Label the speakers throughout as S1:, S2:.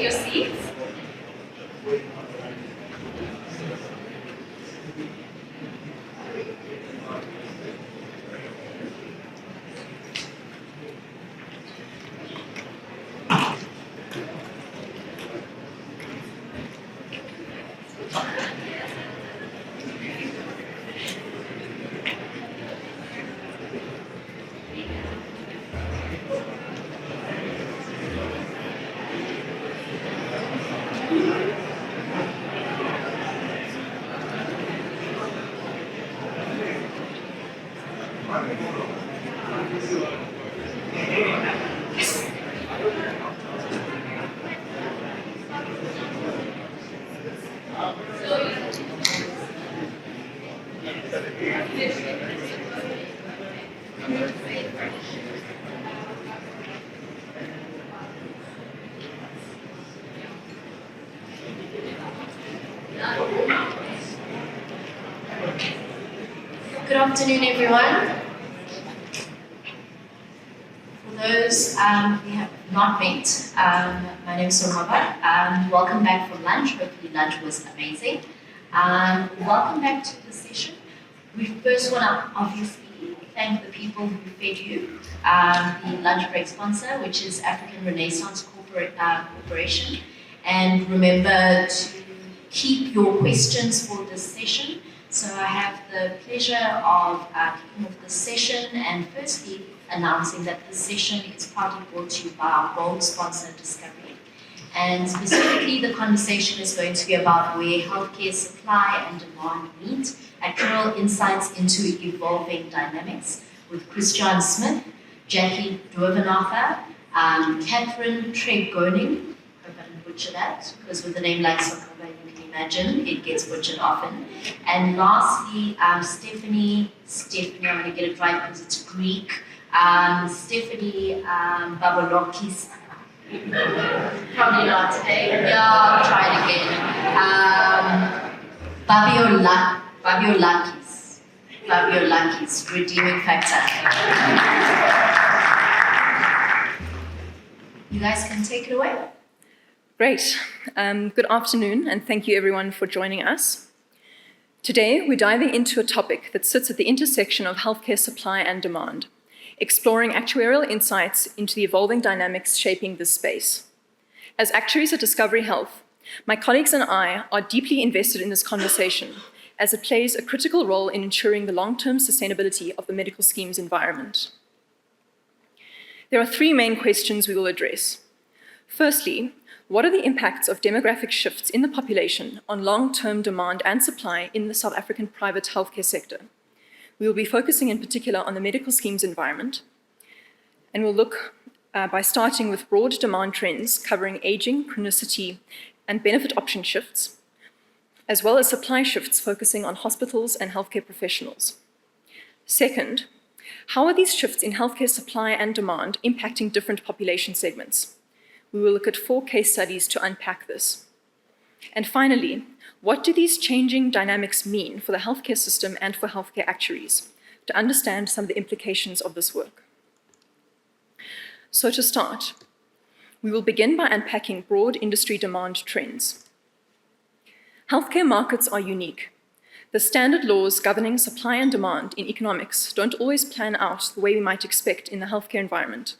S1: your seats. Good afternoon, everyone. For those we have not met, my name is Sormaba. Welcome back from lunch. Hopefully lunch was amazing. Welcome back to the session. We first want to obviously thank the people who fed you, the lunch break sponsor, which is African Renaissance Corporation. And remember to keep your questions for this session. So I have the pleasure of kicking off the session and firstly announcing that this session is proudly brought to you by our gold sponsor, Discovery. And specifically, the conversation is going to be about where healthcare supply and demand meet, actual insights into evolving dynamics with Christian Smith, Jackie Dovenhofer, Catherine Tregoning. Hope I didn't butcher that, because with a name like Sokoba, you can imagine it gets butchered often. And lastly, Stephanie, I'm going to get it right because it's Greek, Stephanie Babolokis. Probably not today. Yeah, I'll try it again. Babiolakis, redeeming factor. You guys can take it away.
S2: Great. Good afternoon, and thank you everyone for joining us. Today, we're diving into a topic that sits at the intersection of healthcare supply and demand, exploring actuarial insights into the evolving dynamics shaping this space. As actuaries at Discovery Health, my colleagues and I are deeply invested in this conversation as it plays a critical role in ensuring the long-term sustainability of the medical scheme's environment. There are three main questions we will address. Firstly, what are the impacts of demographic shifts in the population on long-term demand and supply in the South African private healthcare sector? We will be focusing in particular on the medical scheme's environment, and we'll look by starting with broad demand trends covering aging, chronicity, and benefit option shifts, as well as supply shifts focusing on hospitals and healthcare professionals. Second, how are these shifts in healthcare supply and demand impacting different population segments? We will look at 4 case studies to unpack this. And finally, what do these changing dynamics mean for the healthcare system and for healthcare actuaries, to understand some of the implications of this work? So to start, we will begin by unpacking broad industry demand trends. Healthcare markets are unique. The standard laws governing supply and demand in economics don't always plan out the way we might expect in the healthcare environment,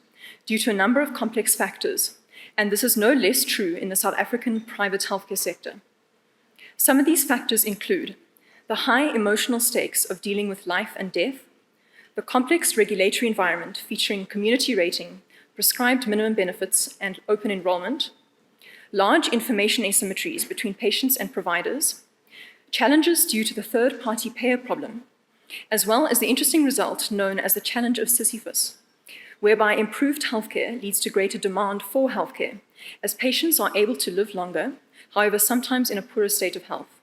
S2: due to a number of complex factors, and this is no less true in the South African private healthcare sector. Some of these factors include the high emotional stakes of dealing with life and death, the complex regulatory environment featuring community rating, prescribed minimum benefits, and open enrollment, large information asymmetries between patients and providers, challenges due to the third-party payer problem, as well as the interesting result known as the challenge of Sisyphus, whereby improved healthcare leads to greater demand for healthcare, as patients are able to live longer, however sometimes in a poorer state of health.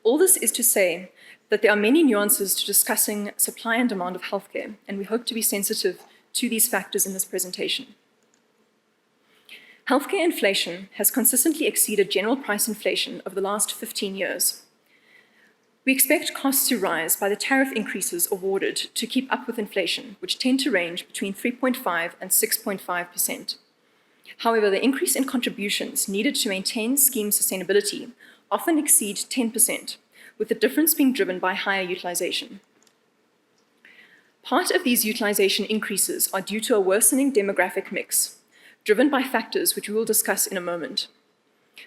S2: All this is to say that there are many nuances to discussing supply and demand of healthcare, and we hope to be sensitive to these factors in this presentation. Healthcare inflation has consistently exceeded general price inflation over the last 15 years. We expect costs to rise by the tariff increases awarded to keep up with inflation, which tend to range between 3.5% and 6.5%. However, the increase in contributions needed to maintain scheme sustainability often exceed 10%, with the difference being driven by higher utilization. Part of these utilization increases are due to a worsening demographic mix, driven by factors which we will discuss in a moment.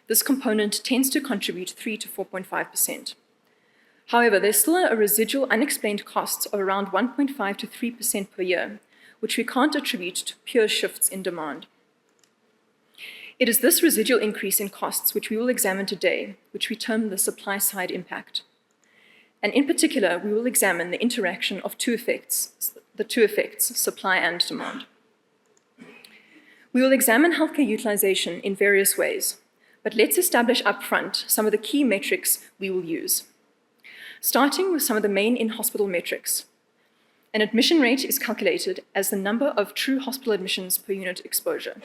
S2: This component tends to contribute 3 to 4.5%. However, there's still a residual unexplained costs of around 1.5 to 3% per year, which we can't attribute to pure shifts in demand. It is this residual increase in costs which we will examine today, which we term the supply side impact. And in particular, we will examine the interaction of the two effects, supply and demand. We will examine healthcare utilization in various ways, but let's establish upfront some of the key metrics we will use. Starting with some of the main in-hospital metrics. An admission rate is calculated as the number of true hospital admissions per unit exposure.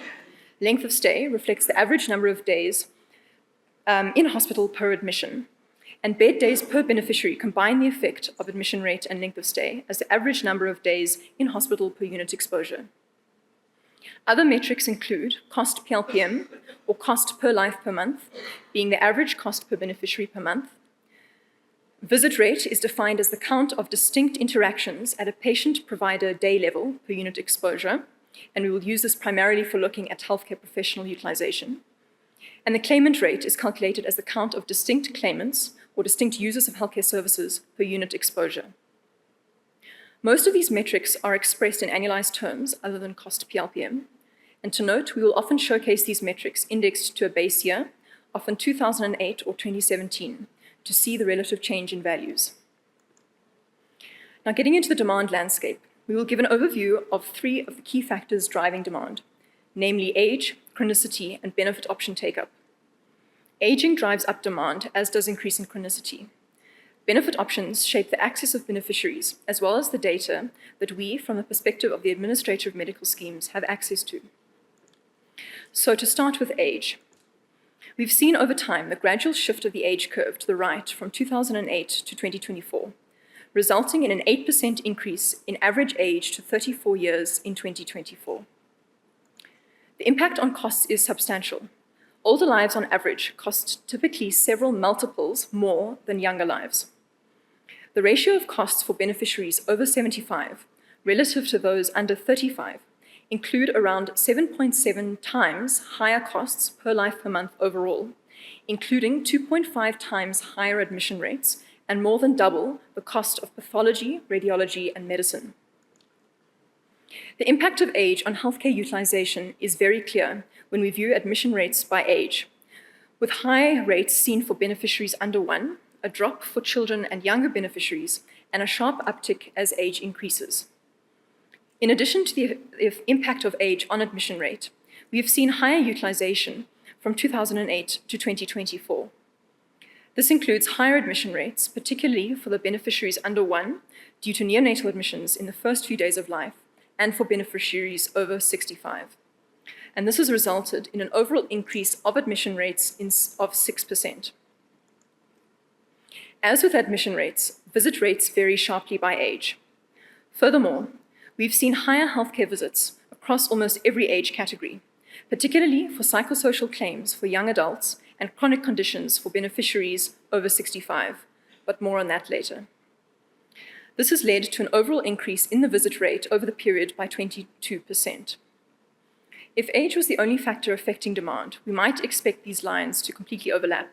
S2: Length of stay reflects the average number of days in hospital per admission, and bed days per beneficiary combine the effect of admission rate and length of stay as the average number of days in hospital per unit exposure. Other metrics include cost PLPM, or cost per life per month, being the average cost per beneficiary per month. Visit rate is defined as the count of distinct interactions at a patient-provider day level per unit exposure, and we will use this primarily for looking at healthcare professional utilization. And the claimant rate is calculated as the count of distinct claimants or distinct users of healthcare services per unit exposure. Most of these metrics are expressed in annualized terms other than cost PLPM, and to note, we will often showcase these metrics indexed to a base year, often 2008 or 2017, to see the relative change in values. Now, getting into the demand landscape, we will give an overview of 3 of the key factors driving demand, namely age, chronicity, and benefit option take-up. Aging drives up demand, as does increase in chronicity. Benefit options shape the access of beneficiaries, as well as the data that we, from the perspective of the administrator of medical schemes, have access to. So to start with age, we've seen over time the gradual shift of the age curve to the right from 2008 to 2024, resulting in an 8% increase in average age to 34 years in 2024. The impact on costs is substantial. Older lives on average cost typically several multiples more than younger lives. The ratio of costs for beneficiaries over 75 relative to those under 35 include around 7.7 times higher costs per life per month overall, including 2.5 times higher admission rates and more than double the cost of pathology, radiology, and medicine. The impact of age on healthcare utilization is very clear when we view admission rates by age, with high rates seen for beneficiaries under 1, a drop for children and younger beneficiaries, and a sharp uptick as age increases. In addition to the impact of age on admission rate, we have seen higher utilization from 2008 to 2024. This includes higher admission rates, particularly for the beneficiaries under 1, due to neonatal admissions in the first few days of life, and for beneficiaries over 65. And this has resulted in an overall increase of admission rates of 6%. As with admission rates, visit rates vary sharply by age. Furthermore, we've seen higher healthcare visits across almost every age category, particularly for psychosocial claims for young adults and chronic conditions for beneficiaries over 65, but more on that later. This has led to an overall increase in the visit rate over the period by 22%. If age was the only factor affecting demand, we might expect these lines to completely overlap,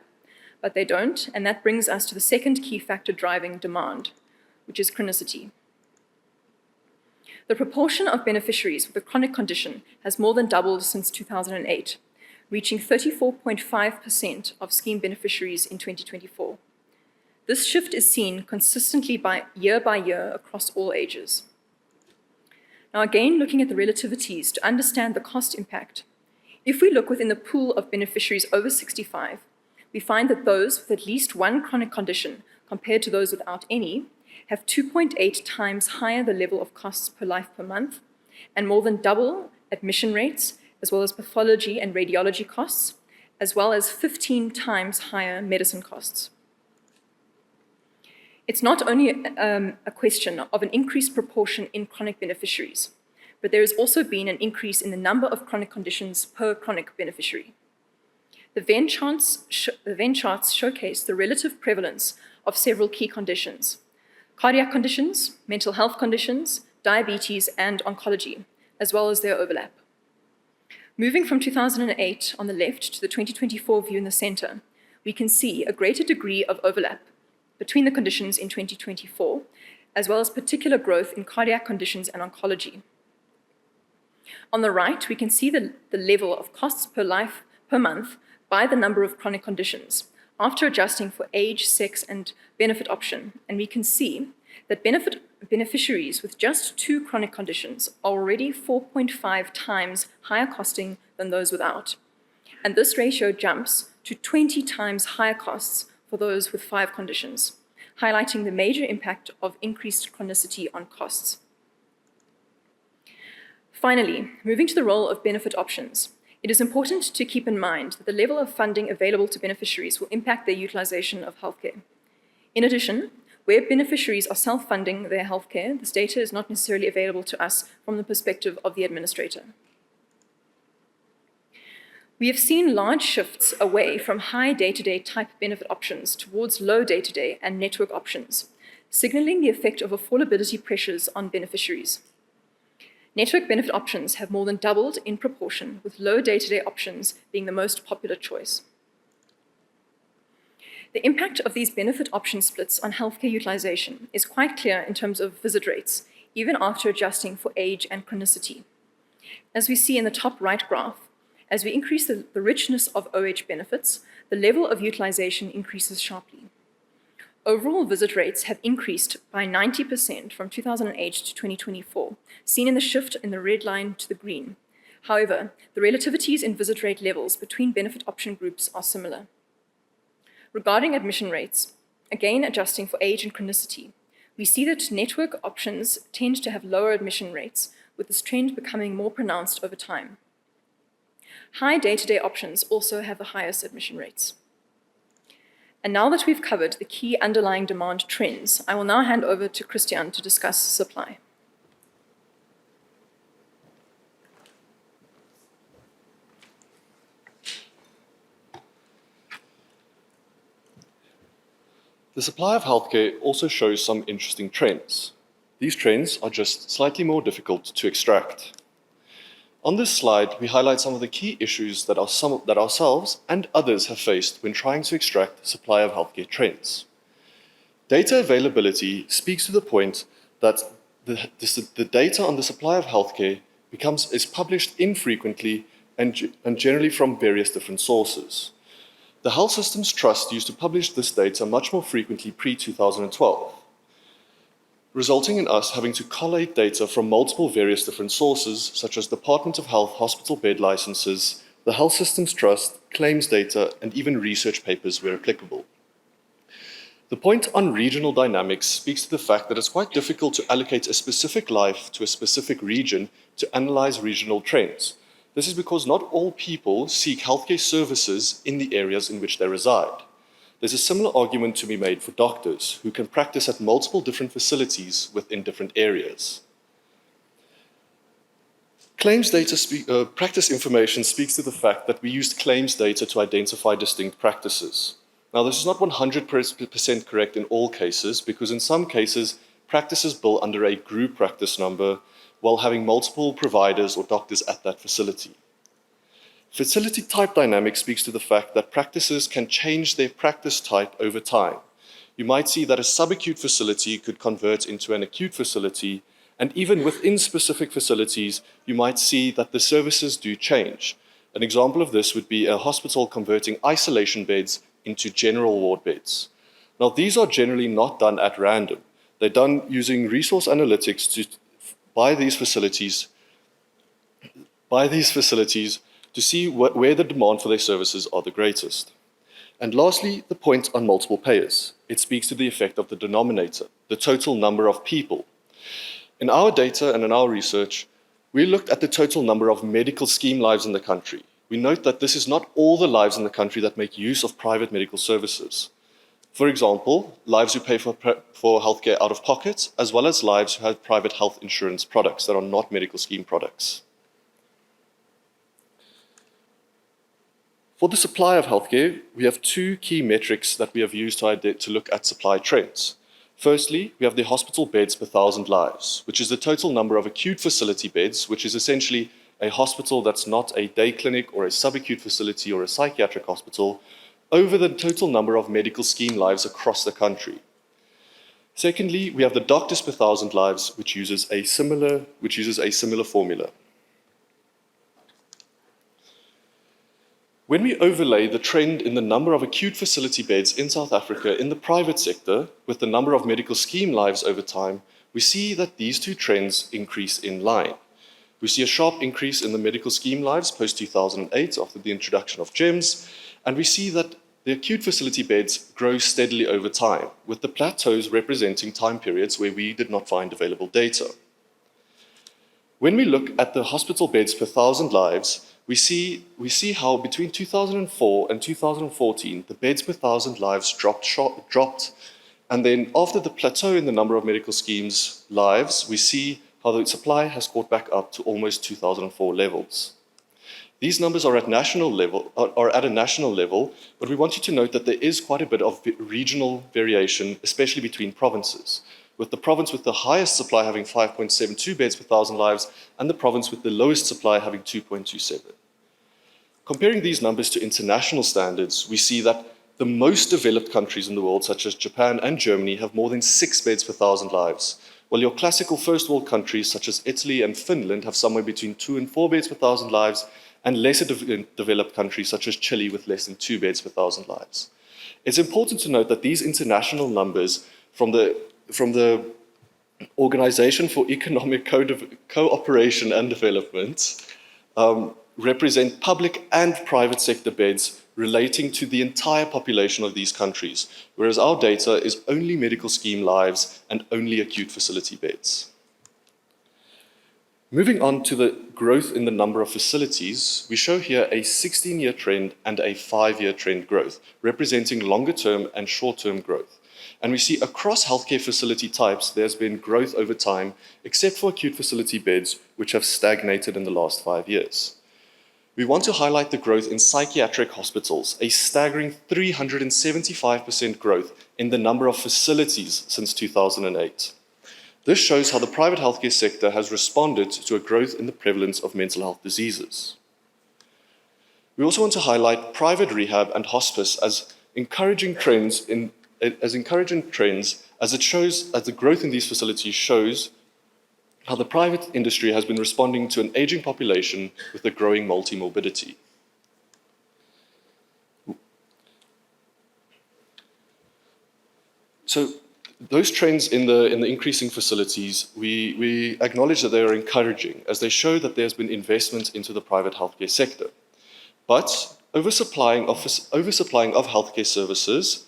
S2: but they don't, and that brings us to the second key factor driving demand, which is chronicity. The proportion of beneficiaries with a chronic condition has more than doubled since 2008, reaching 34.5% of scheme beneficiaries in 2024. This shift is seen consistently by year across all ages. Now again, looking at the relativities to understand the cost impact, if we look within the pool of beneficiaries over 65, we find that those with at least one chronic condition compared to those without any have 2.8 times higher the level of costs per life per month and more than double admission rates, as well as pathology and radiology costs, as well as 15 times higher medicine costs. It's not only a question of an increased proportion in chronic beneficiaries, but there has also been an increase in the number of chronic conditions per chronic beneficiary. The Venn charts showcase the relative prevalence of several key conditions: cardiac conditions, mental health conditions, diabetes, and oncology, as well as their overlap. Moving from 2008 on the left to the 2024 view in the center, we can see a greater degree of overlap between the conditions in 2024, as well as particular growth in cardiac conditions and oncology. On the right, we can see the level of costs per life per month by the number of chronic conditions, after adjusting for age, sex, and benefit option, and we can see that beneficiaries with just 2 chronic conditions are already 4.5 times higher costing than those without. And this ratio jumps to 20 times higher costs for those with 5 conditions, highlighting the major impact of increased chronicity on costs. Finally, moving to the role of benefit options, it is important to keep in mind that the level of funding available to beneficiaries will impact their utilization of healthcare. In addition, where beneficiaries are self-funding their healthcare, this data is not necessarily available to us from the perspective of the administrator. We have seen large shifts away from high day-to-day type benefit options towards low day-to-day and network options, signaling the effect of affordability pressures on beneficiaries. Network benefit options have more than doubled in proportion, with low day-to-day options being the most popular choice. The impact of these benefit option splits on healthcare utilization is quite clear in terms of visit rates, even after adjusting for age and chronicity. As we see in the top right graph, as we increase the richness of OH benefits, the level of utilization increases sharply. Overall visit rates have increased by 90% from 2008 to 2024, seen in the shift in the red line to the green. However, the relativities in visit rate levels between benefit option groups are similar. Regarding admission rates, again adjusting for age and chronicity, we see that network options tend to have lower admission rates, with this trend becoming more pronounced over time. High day-to-day options also have the highest admission rates. And now that we've covered the key underlying demand trends, I will now hand over to Christian to discuss supply.
S3: The supply of healthcare also shows some interesting trends. These trends are just slightly more difficult to extract. On this slide, we highlight some of the key issues that ourselves and others have faced when trying to extract the supply of healthcare trends. Data availability speaks to the point that the data on the supply of healthcare is published infrequently and generally from various different sources. The Health Systems Trust used to publish this data much more frequently pre-2012, resulting in us having to collate data from multiple various different sources, such as Department of Health hospital bed licenses, the Health Systems Trust, claims data, and even research papers where applicable. The point on regional dynamics speaks to the fact that it's quite difficult to allocate a specific life to a specific region to analyze regional trends. This is because not all people seek healthcare services in the areas in which they reside. There's a similar argument to be made for doctors who can practice at multiple different facilities within different areas. Claims data practice information speaks to the fact that we used claims data to identify distinct practices. Now, this is not 100% correct in all cases, because in some cases, practices bill under a group practice number while having multiple providers or doctors at that facility. Facility type dynamics speaks to the fact that practices can change their practice type over time. You might see that a subacute facility could convert into an acute facility, and even within specific facilities, you might see that the services do change. An example of this would be a hospital converting isolation beds into general ward beds. Now, these are generally not done at random. They're done using resource analytics by these facilities to see where the demand for their services are the greatest. And lastly, the point on multiple payers. It speaks to the effect of the denominator, the total number of people. In our data and in our research, we looked at the total number of medical scheme lives in the country. We note that this is not all the lives in the country that make use of private medical services. For example, lives who pay for healthcare out of pocket, as well as lives who have private health insurance products that are not medical scheme products. For the supply of healthcare, we have two key metrics that we have used to look at supply trends. Firstly, we have the hospital beds per 1,000 lives, which is the total number of acute facility beds, which is essentially a hospital that's not a day clinic or a subacute facility or a psychiatric hospital, over the total number of medical scheme lives across the country. Secondly, we have the doctors per 1,000 lives, which uses a similar formula. When we overlay the trend in the number of acute facility beds in South Africa in the private sector with the number of medical scheme lives over time, we see that these two trends increase in line. We see a sharp increase in the medical scheme lives post-2008 after the introduction of GEMS, and we see that the acute facility beds grow steadily over time, with the plateaus representing time periods where we did not find available data. When we look at the hospital beds per 1,000 lives, we see how between 2004 and 2014, the beds per 1,000 lives dropped, and then after the plateau in the number of medical schemes lives, we see how the supply has caught back up to almost 2004 levels. These numbers are at a national level, but we want you to note that there is quite a bit of regional variation, especially between provinces, with the province with the highest supply having 5.72 beds per 1,000 lives, and the province with the lowest supply having 2.27. Comparing these numbers to international standards, we see that the most developed countries in the world, such as Japan and Germany, have more than 6 beds per 1,000 lives, while your classical first world countries, such as Italy and Finland, have somewhere between 2 and 4 beds per 1,000 lives, and lesser developed countries, such as Chile, with less than 2 beds per 1,000 lives. It's important to note that these international numbers from the Organization for Economic Cooperation and Development represent public and private sector beds relating to the entire population of these countries, whereas our data is only medical scheme lives and only acute facility beds. Moving on to the growth in the number of facilities, we show here a 16-year trend and a 5-year trend growth, representing longer-term and short-term growth. And we see across healthcare facility types, there's been growth over time, except for acute facility beds, which have stagnated in the last 5 years. We want to highlight the growth in psychiatric hospitals, a staggering 375% growth in the number of facilities since 2008. This shows how the private healthcare sector has responded to a growth in the prevalence of mental health diseases. We also want to highlight private rehab and hospice as encouraging trends, as the growth in these facilities shows how the private industry has been responding to an aging population with a growing multi-morbidity. So those trends in the increasing facilities, we acknowledge that they are encouraging, as they show that there's been investment into the private healthcare sector. But oversupplying of healthcare services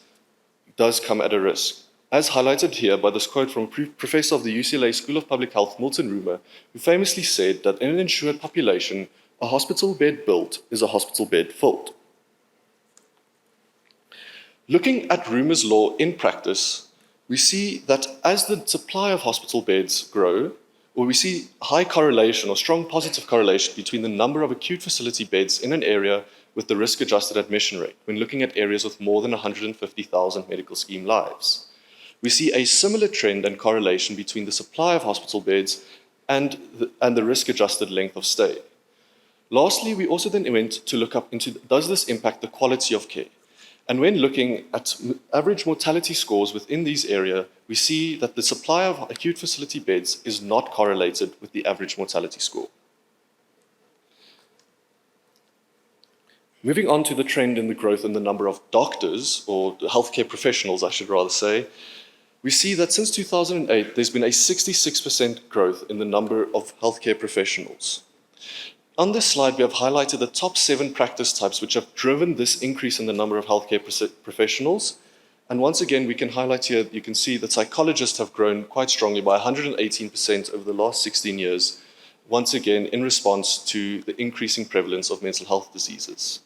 S3: does come at a risk, as highlighted here by this quote from Professor of the UCLA School of Public Health, Milton Rumer, who famously said that in an insured population, a hospital bed built is a hospital bed filled. Looking at Rumer's law in practice, we see that as the supply of hospital beds grow, or we see high correlation or strong positive correlation between the number of acute facility beds in an area with the risk-adjusted admission rate when looking at areas with more than 150,000 medical scheme lives. We see a similar trend and correlation between the supply of hospital beds and the risk-adjusted length of stay. Lastly, we also then went to look up into, does this impact the quality of care? And when looking at average mortality scores within these areas, we see that the supply of acute facility beds is not correlated with the average mortality score. Moving on to the trend in the growth in the number of doctors, or healthcare professionals, I should rather say, we see that since 2008, there's been a 66% growth in the number of healthcare professionals. On this slide, we have highlighted the top 7 practice types which have driven this increase in the number of healthcare professionals. And once again, we can highlight here, you can see that psychologists have grown quite strongly by 118% over the last 16 years, once again in response to the increasing prevalence of mental health diseases.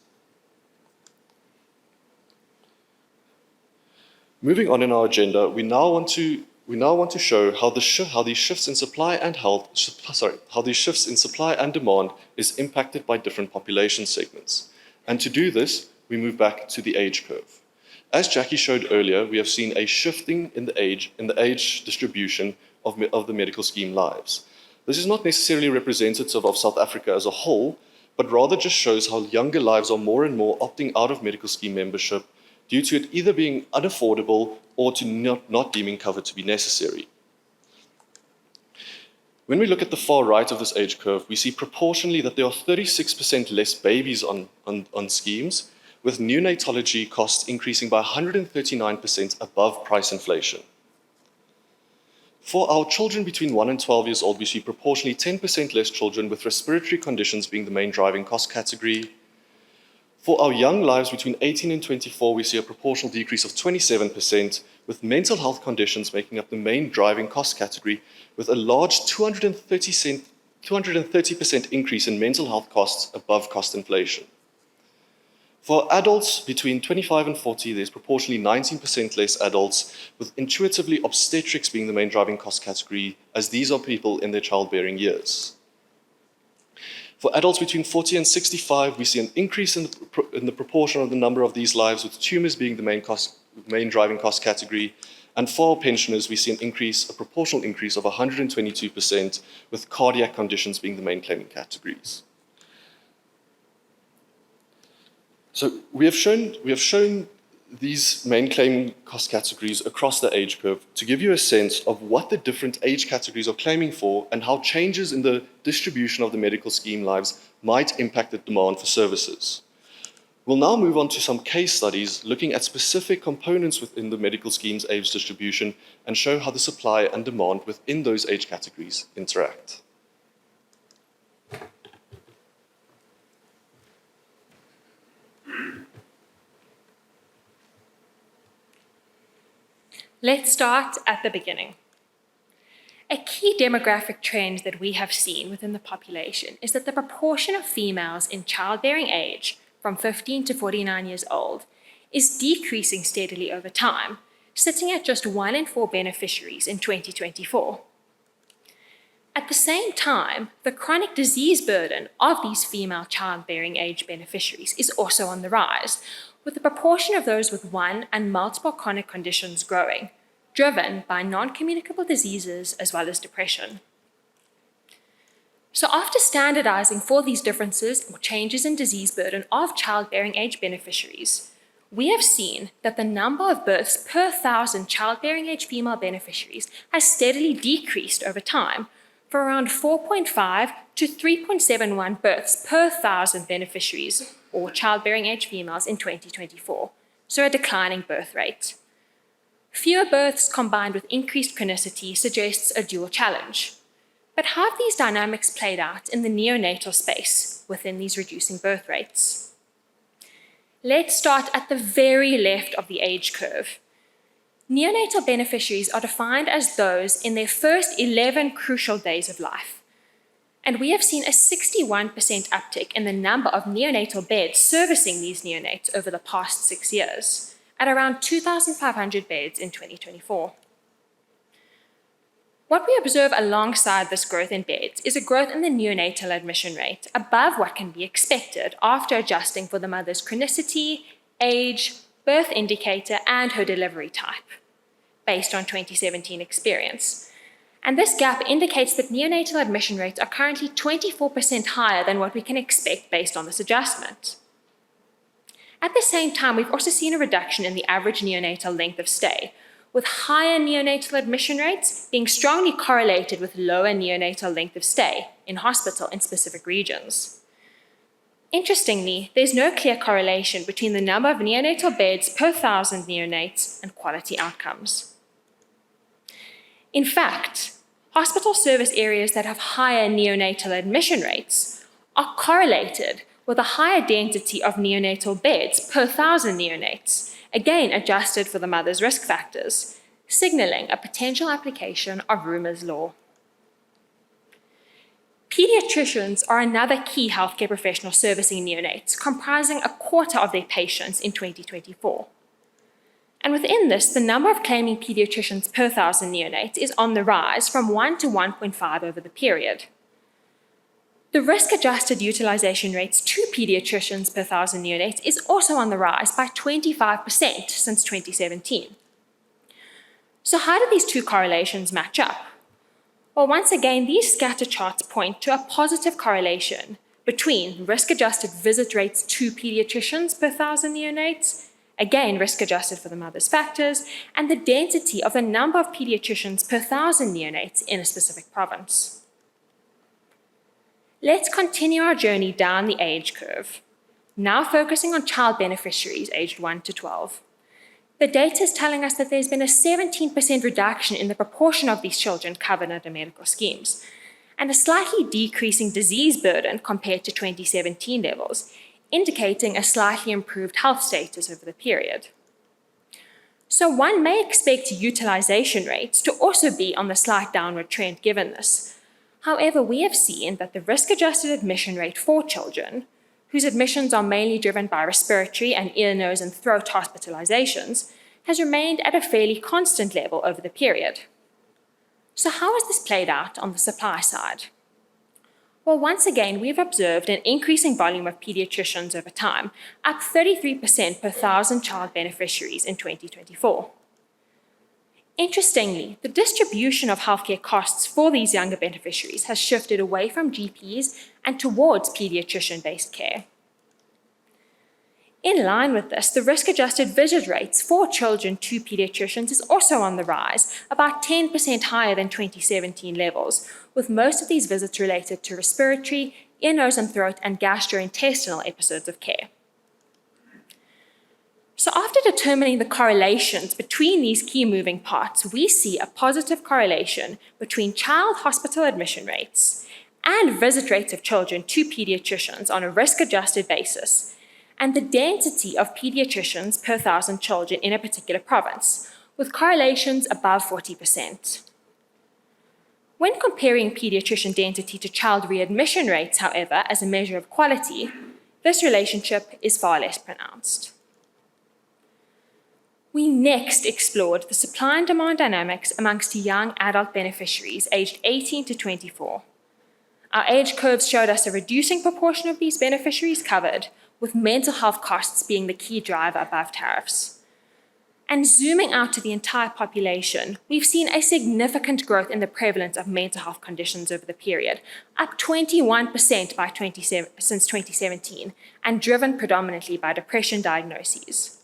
S3: Moving on in our agenda, we now want to show how these shifts in supply and demand is impacted by different population segments. And to do this, we move back to the age curve. As Jackie showed earlier, we have seen a shifting in the age distribution of the medical scheme lives. This is not necessarily representative of South Africa as a whole, but rather just shows how younger lives are more and more opting out of medical scheme membership due to it either being unaffordable or to not deeming cover to be necessary. When we look at the far right of this age curve, we see proportionally that there are 36% less babies on schemes, with neonatology costs increasing by 139% above price inflation. For our children between 1 and 12 years old, we see proportionally 10% less children, with respiratory conditions being the main driving cost category. For our young lives between 18 and 24, we see a proportional decrease of 27%, with mental health conditions making up the main driving cost category, with a large 230% increase in mental health costs above cost inflation. For adults between 25 and 40, there's proportionally 19% less adults, with intuitively obstetrics being the main driving cost category, as these are people in their childbearing years. For adults between 40 and 65, we see an increase in the proportion of the number of these lives, with tumors being the main driving cost category. And for our pensioners, we see a proportional increase of 122%, with cardiac conditions being the main claiming categories. So we have shown these main claiming cost categories across the age curve to give you a sense of what the different age categories are claiming for and how changes in the distribution of the medical scheme lives might impact the demand for services. We'll now move on to some case studies looking at specific components within the medical scheme's age distribution and show how the supply and demand within those age categories interact.
S2: Let's start at the beginning. A key demographic trend that we have seen within the population is that the proportion of females in childbearing age from 15 to 49 years old is decreasing steadily over time, sitting at just 1 in 4 beneficiaries in 2024. At the same time, the chronic disease burden of these female childbearing age beneficiaries is also on the rise, with the proportion of those with one and multiple chronic conditions growing, driven by non-communicable diseases as well as depression. So after standardizing for these differences or changes in disease burden of childbearing age beneficiaries, we have seen that the number of births per 1,000 childbearing age female beneficiaries has steadily decreased over time, for around 4.5 to 3.71 births per 1,000 beneficiaries or childbearing age females in 2024, so a declining birth rate. Fewer births combined with increased chronicity suggests a dual challenge. But how have these dynamics played out in the neonatal space within these reducing birth rates? Let's start at the very left of the age curve. Neonatal beneficiaries are defined as those in their first 11 crucial days of life. And we have seen a 61% uptick in the number of neonatal beds servicing these neonates over the past 6 years, at around 2,500 beds in 2024. What we observe alongside this growth in beds is a growth in the neonatal admission rate above what can be expected after adjusting for the mother's chronicity, age, birth indicator, and her delivery type, based on 2017 experience. And this gap indicates that neonatal admission rates are currently 24% higher than what we can expect based on this adjustment. At the same time, we've also seen a reduction in the average neonatal length of stay, with higher neonatal admission rates being strongly correlated with lower neonatal length of stay in hospital in specific regions. Interestingly, there's no clear correlation between the number of neonatal beds per 1,000 neonates and quality outcomes. In fact, hospital service areas that have higher neonatal admission rates are correlated with a higher density of neonatal beds per 1,000 neonates, again adjusted for the mother's risk factors, signaling a potential application of Roomer's law. Pediatricians are another key healthcare professional servicing neonates, comprising a quarter of their patients in 2024.
S4: And within this, the number of claiming pediatricians per 1,000 neonates is on the rise from 1 to 1.5 over the period. The risk-adjusted utilization rates to pediatricians per 1,000 neonates is also on the rise by 25% since 2017. So how do these two correlations match up? Well, once again, these scatter charts point to a positive correlation between risk-adjusted visit rates to pediatricians per 1,000 neonates, again risk-adjusted for the mother's factors, and the density of the number of pediatricians per 1,000 neonates in a specific province. Let's continue our journey down the age curve, now focusing on child beneficiaries aged 1 to 12. The data is telling us that there's been a 17% reduction in the proportion of these children covered under medical schemes, and a slightly decreasing disease burden compared to 2017 levels, indicating a slightly improved health status over the period. So one may expect utilization rates to also be on the slight downward trend given this. However, we have seen that the risk-adjusted admission rate for children, whose admissions are mainly driven by respiratory and ear, nose, and throat hospitalizations, has remained at a fairly constant level over the period. So how has this played out on the supply side? Well, once again, we've observed an increasing volume of pediatricians over time, up 33% per 1,000 child beneficiaries in 2024. Interestingly, the distribution of healthcare costs for these younger beneficiaries has shifted away from GPs and towards pediatrician-based care. In line with this, the risk-adjusted visit rates for children to pediatricians is also on the rise, about 10% higher than 2017 levels, with most of these visits related to respiratory, ear, nose, and throat, and gastrointestinal episodes of care. So after determining the correlations between these key moving parts, we see a positive correlation between child hospital admission rates and visit rates of children to pediatricians on a risk-adjusted basis, and the density of pediatricians per 1,000 children in a particular province, with correlations above 40%. When comparing pediatrician density to child readmission rates, however, as a measure of quality, this relationship is far less pronounced. We next explored the supply and demand dynamics amongst young adult beneficiaries aged 18 to 24. Our age curves showed us a reducing proportion of these beneficiaries covered, with mental health costs being the key driver above tariffs. And zooming out to the entire population, we've seen a significant growth in the prevalence of mental health conditions over the period, up 21% since 2017, and driven predominantly by depression diagnoses.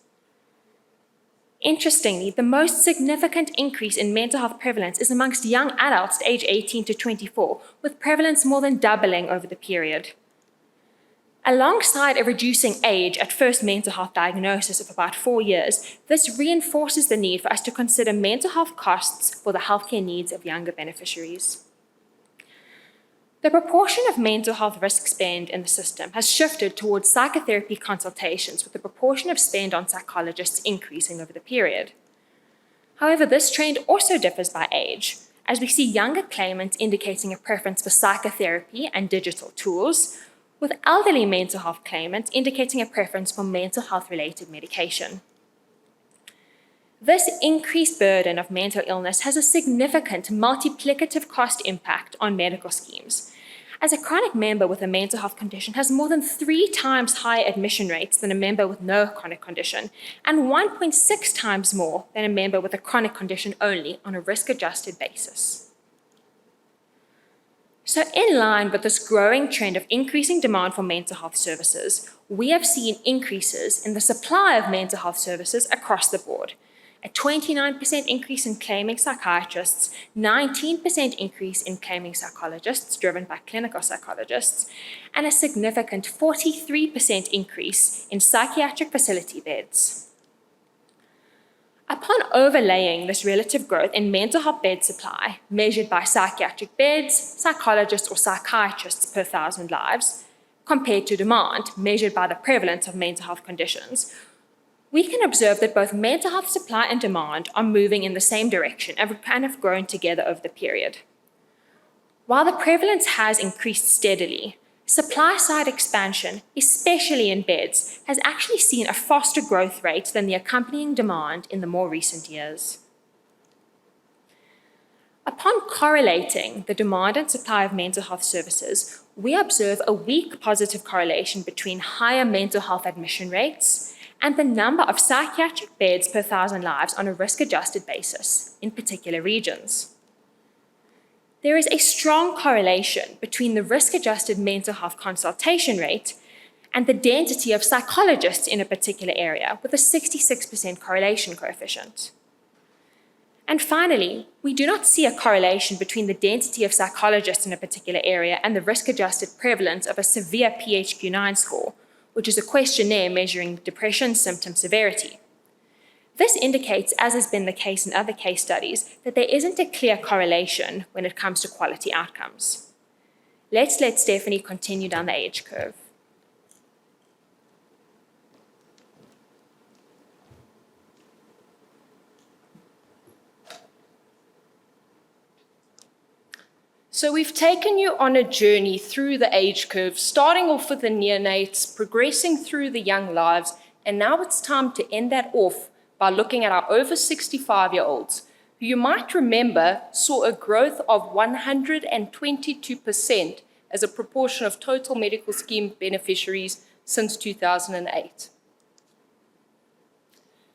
S4: Interestingly, the most significant increase in mental health prevalence is amongst young adults aged 18 to 24, with prevalence more than doubling over the period. Alongside a reducing age at first mental health diagnosis of about 4 years, this reinforces the need for us to consider mental health costs for the healthcare needs of younger beneficiaries. The proportion of mental health risk spend in the system has shifted towards psychotherapy consultations, with the proportion of spend on psychologists increasing over the period. However, this trend also differs by age, as we see younger claimants indicating a preference for psychotherapy and digital tools, with elderly mental health claimants indicating a preference for mental health-related medication. This increased burden of mental illness has a significant multiplicative cost impact on medical schemes, as a chronic member with a mental health condition has more than 3 times higher admission rates than a member with no chronic condition, and 1.6 times more than a member with a chronic condition only on a risk-adjusted basis. So in line with this growing trend of increasing demand for mental health services, we have seen increases in the supply of mental health services across the board. A 29% increase in claiming psychiatrists, 19% increase in claiming psychologists driven by clinical psychologists, and a significant 43% increase in psychiatric facility beds. Upon overlaying this relative growth in mental health bed supply, measured by psychiatric beds, psychologists or psychiatrists per 1,000 lives, compared to demand, measured by the prevalence of mental health conditions, we can observe that both mental health supply and demand are moving in the same direction and have grown together over the period. While the prevalence has increased steadily, Supply-side expansion, especially in beds, has actually seen a faster growth rate than the accompanying demand in the more recent years. Upon correlating the demand and supply of mental health services, we observe a weak positive correlation between higher mental health admission rates and the number of psychiatric beds per 1,000 lives on a risk-adjusted basis in particular regions. There is a strong correlation between the risk-adjusted mental health consultation rate and the density of psychologists in a particular area, with a 66% correlation coefficient. And finally, we do not see a correlation between the density of psychologists in a particular area and the risk-adjusted prevalence of a severe PHQ-9 score, which is a questionnaire measuring depression symptom severity. This indicates, as has been the case in other case studies, that there isn't a clear correlation when it comes to quality outcomes. Let's let Stephanie continue down the age curve.
S5: So we've taken you on a journey through the age curve, starting off with the neonates, progressing through the young lives, and now it's time to end that off by looking at our over 65-year-olds, who you might remember saw a growth of 122% as a proportion of total medical scheme beneficiaries since 2008.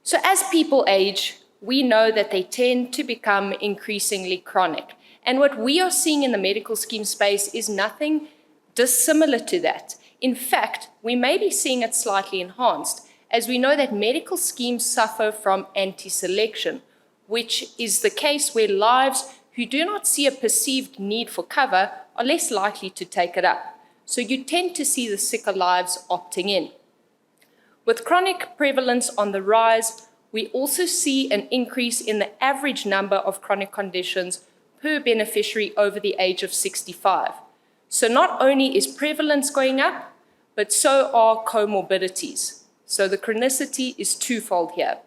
S5: So as people age, we know that they tend to become increasingly chronic. And what we are seeing in the medical scheme space is nothing dissimilar to that. In fact, we may be seeing it slightly enhanced, as we know that medical schemes suffer from anti-selection, which is the case where lives who do not see a perceived need for cover are less likely to take it up. So you tend to see the sicker lives opting in. With chronic prevalence on the rise, we also see an increase in the average number of chronic conditions per beneficiary over the age of 65. So not only is prevalence going up, but so are comorbidities. So the chronicity is twofold here.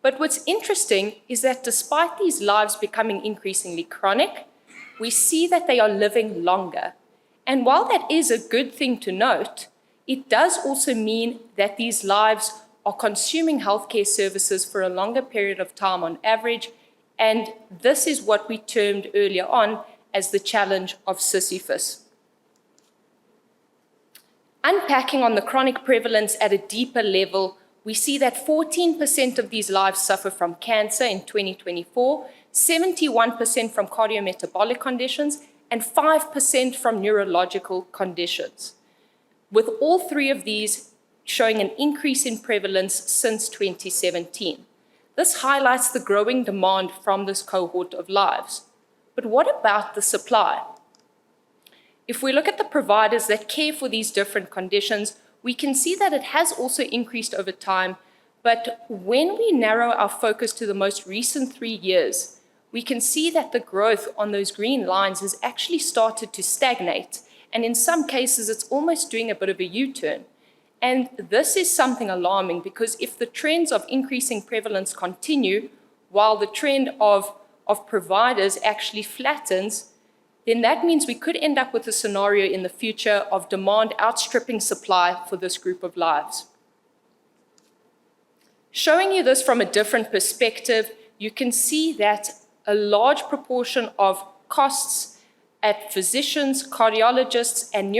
S5: But what's interesting is that despite these lives becoming increasingly chronic, we see that they are living longer. And while that is a good thing to note, it does also mean that these lives are consuming healthcare services for a longer period of time on average. And this is what we termed earlier on as the challenge of Sisyphus. Unpacking on the chronic prevalence at a deeper level, we see that 14% of these lives suffer from cancer in 2024, 71% from cardiometabolic conditions, and 5% from neurological conditions, with all three of these showing an increase in prevalence since 2017. This highlights the growing demand from this cohort of lives. But what about the supply? If we look at the providers that care for these different conditions, we can see that it has also increased over time. But when we narrow our focus to the most recent 3 years, we can see that the growth on those green lines has actually started to stagnate. And in some cases, it's almost doing a bit of a U-turn. And this is something alarming, because if the trends of increasing prevalence continue while the trend of providers actually flattens, then that means we could end up with a scenario in the future of demand outstripping supply for this group of lives. Showing you this from a different perspective, you can see that a large proportion of costs at physicians, cardiologists, and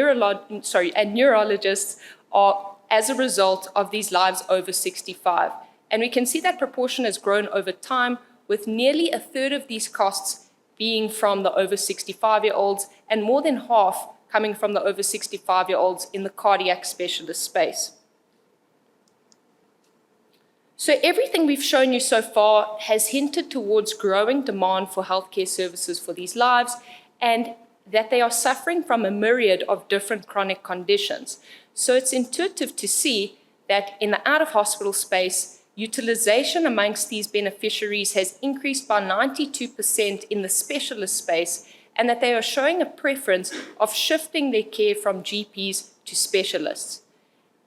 S5: neurologists are as a result of these lives over 65. And we can see that proportion has grown over time, with nearly a third of these costs being from the over 65-year-olds and more than half coming from the over 65-year-olds in the cardiac specialist space. So everything we've shown you so far has hinted towards growing demand for healthcare services for these lives, and that they are suffering from a myriad of different chronic conditions. So it's intuitive to see that in the out-of-hospital space, utilization amongst these beneficiaries has increased by 92% in the specialist space, and that they are showing a preference of shifting their care from GPs to specialists.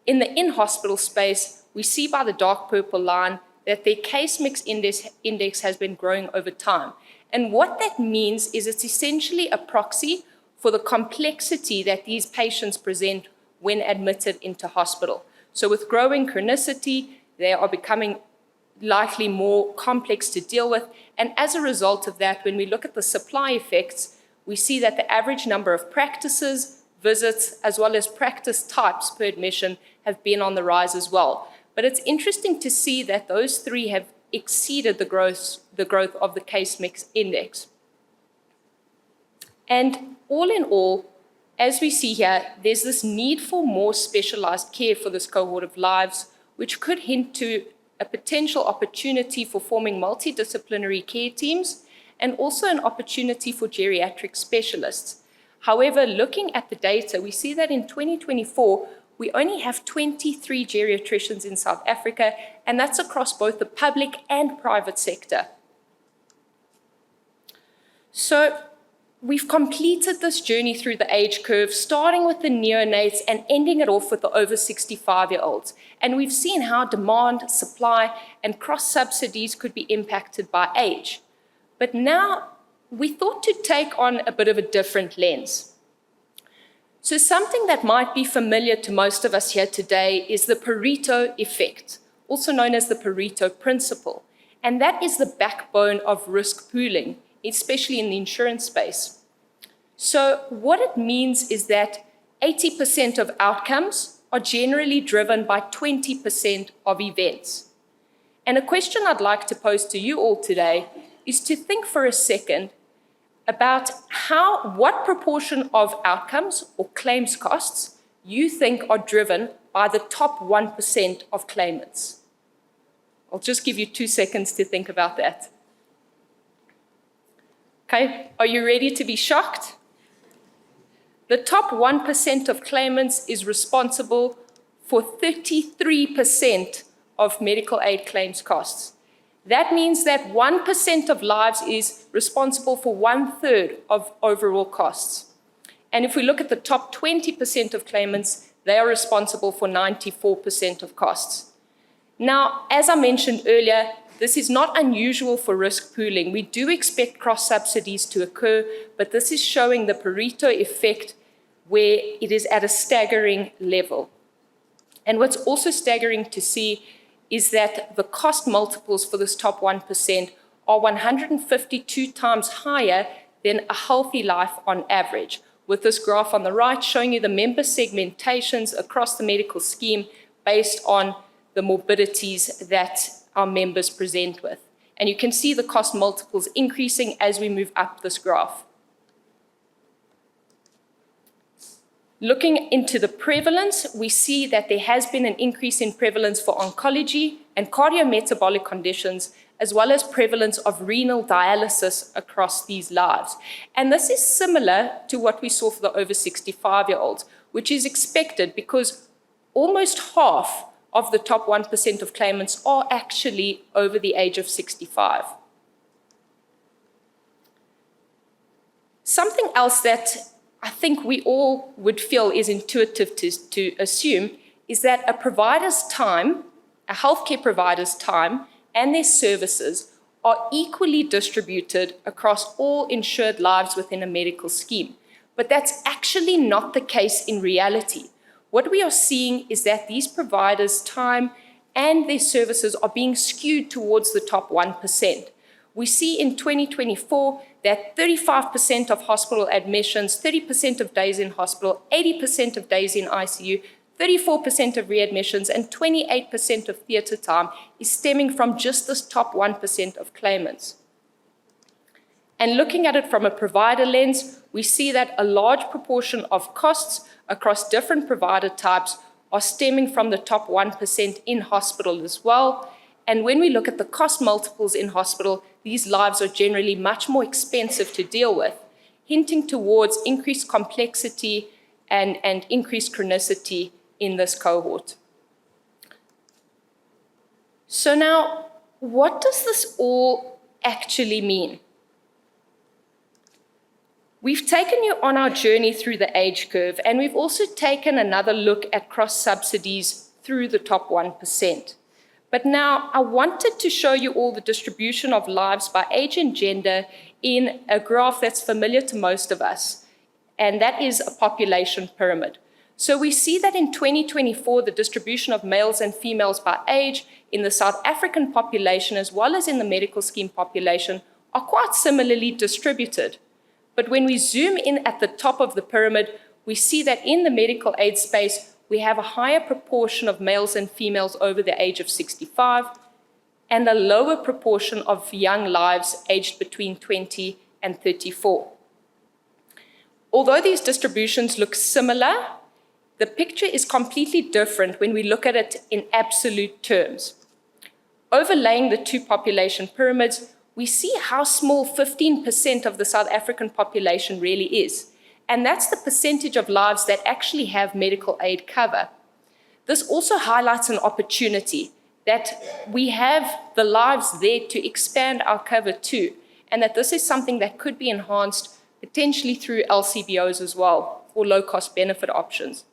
S5: In the in-hospital space, we see by the dark purple line that their case mix index has been growing over time. And what that means is it's essentially a proxy for the complexity that these patients present when admitted into hospital. So with growing chronicity, they are becoming likely more complex to deal with. And as a result of that, when we look at the supply effects, we see that the average number of practices, visits, as well as practice types per admission have been on the rise as well. But it's interesting to see that those three have exceeded the growth of the case mix index. And all in all, as we see here, there's this need for more specialized care for this cohort of lives, which could hint to a potential opportunity for forming multidisciplinary care teams and also an opportunity for geriatric specialists. However, looking at the data, we see that in 2024, we only have 23 geriatricians in South Africa, and that's across both the public and private sector. So we've completed this journey through the age curve, starting with the neonates and ending it off with the over 65-year-olds. And we've seen how demand, supply, and cross-subsidies could be impacted by age. But now we thought to take on a bit of a different lens. So something that might be familiar to most of us here today is the Pareto effect, also known as the Pareto principle. And that is the backbone of risk pooling, especially in the insurance space. So what it means is that 80% of outcomes are generally driven by 20% of events. And a question I'd like to pose to you all today is to think for a second about what proportion of outcomes or claims costs you think are driven by the top 1% of claimants. I'll just give you 2 seconds to think about that. Okay, are you ready to be shocked? The top 1% of claimants is responsible for 33% of medical aid claims costs. That means that 1% of lives is responsible for 1/3 of overall costs. And if we look at the top 20% of claimants, they are responsible for 94% of costs. Now, as I mentioned earlier, this is not unusual for risk pooling. We do expect cross-subsidies to occur, but this is showing the Pareto effect where it is at a staggering level. And what's also staggering to see is that the cost multiples for this top 1% are 152 times higher than a healthy life on average, with this graph on the right showing you the member segmentations across the medical scheme based on the morbidities that our members present with. And you can see the cost multiples increasing as we move up this graph. Looking into the prevalence, we see that there has been an increase in prevalence for oncology and cardiometabolic conditions, as well as prevalence of renal dialysis across these lives. And this is similar to what we saw for the over 65-year-olds, which is expected because almost half of the top 1% of claimants are actually over the age of 65. Something else that I think we all would feel is intuitive to assume is that a provider's time, a healthcare provider's time, and their services are equally distributed across all insured lives within a medical scheme. But that's actually not the case in reality. What we are seeing is that these providers' time and their services are being skewed towards the top 1%. We see in 2024 that 35% of hospital admissions, 30% of days in hospital, 80% of days in ICU, 34% of readmissions, and 28% of theatre time is stemming from just this top 1% of claimants. And looking at it from a provider lens, we see that a large proportion of costs across different provider types are stemming from the top 1% in hospital as well. And when we look at the cost multiples in hospital, these lives are generally much more expensive to deal with, hinting towards increased complexity and increased chronicity in this cohort. So now, what does this all actually mean? We've taken you on our journey through the age curve, and we've also taken another look at cross-subsidies through the top 1%. But now I wanted to show you all the distribution of lives by age and gender in a graph that's familiar to most of us. and that is a population pyramid. So we see that in 2024, the distribution of males and females by age in the South African population, as well as in the medical scheme population, are quite similarly distributed. But when we zoom in at the top of the pyramid, we see that in the medical aid space, we have a higher proportion of males and females over the age of 65, and a lower proportion of young lives aged between 20 and 34. Although these distributions look similar, the picture is completely different when we look at it in absolute terms. Overlaying the two population pyramids, we see how small 15% of the South African population really is. And that's the percentage of lives that actually have medical aid cover. This also highlights an opportunity that we have the lives there to expand our cover too, and that this is something that could be enhanced potentially through LCBOs as well, or low-cost benefit options.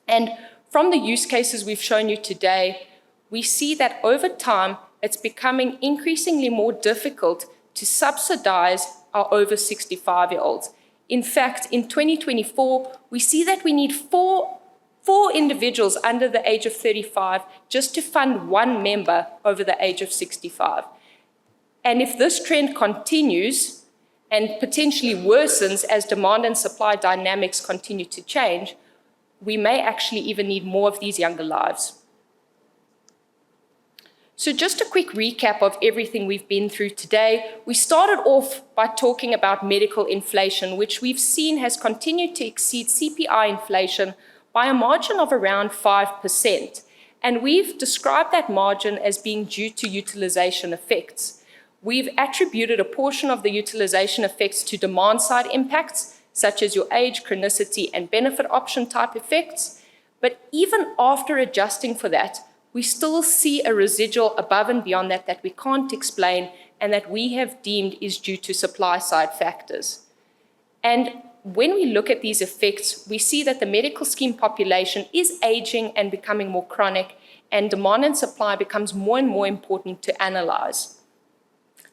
S5: And from the use cases we've shown you today, we see that over time, it's becoming increasingly more difficult to subsidize our over 65-year-olds. In fact, in 2024, we see that we need four individuals under the age of 35 just to fund one member over the age of 65. And if this trend continues and potentially worsens as demand and supply dynamics continue to change, we may actually even need more of these younger lives. So just a quick recap of everything we've been through today. We started off by talking about medical inflation, which we've seen has continued to exceed CPI inflation by a margin of around 5%. And we've described that margin as being due to utilization effects. We've attributed a portion of the utilization effects to demand-side impacts, such as your age, chronicity, and benefit option type effects. But even after adjusting for that, we still see a residual above and beyond that we can't explain and that we have deemed is due to supply-side factors. And when we look at these effects, we see that the medical scheme population is aging and becoming more chronic, and demand and supply becomes more and more important to analyze.